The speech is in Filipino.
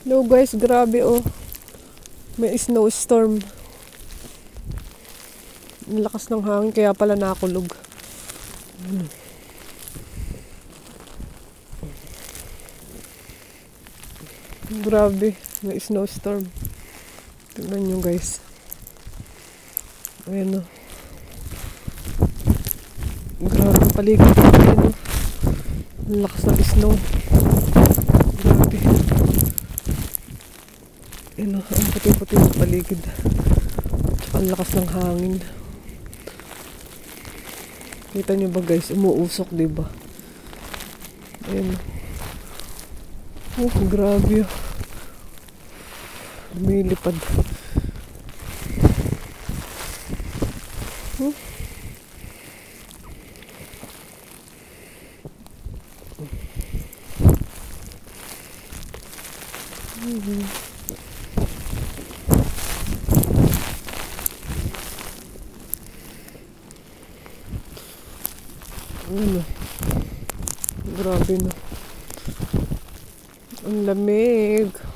No guys, grabe oh. May snowstorm. Ang lakas ng hangin kaya pala nakulog. Grabe, may snowstorm. Tignan nyo guys. Ayan o. Grabe ang paligid. Ayan o. Ang lakas ng snow. Grabe. Ayan o, ang puti-puti ng paligid. Tsaka ang lakas ng hangin. Kita nyo ba guys, umuusok diba? Ayan o. Oh, grabe o. Lumilipad. Ano? Grabe na. Ang lamig.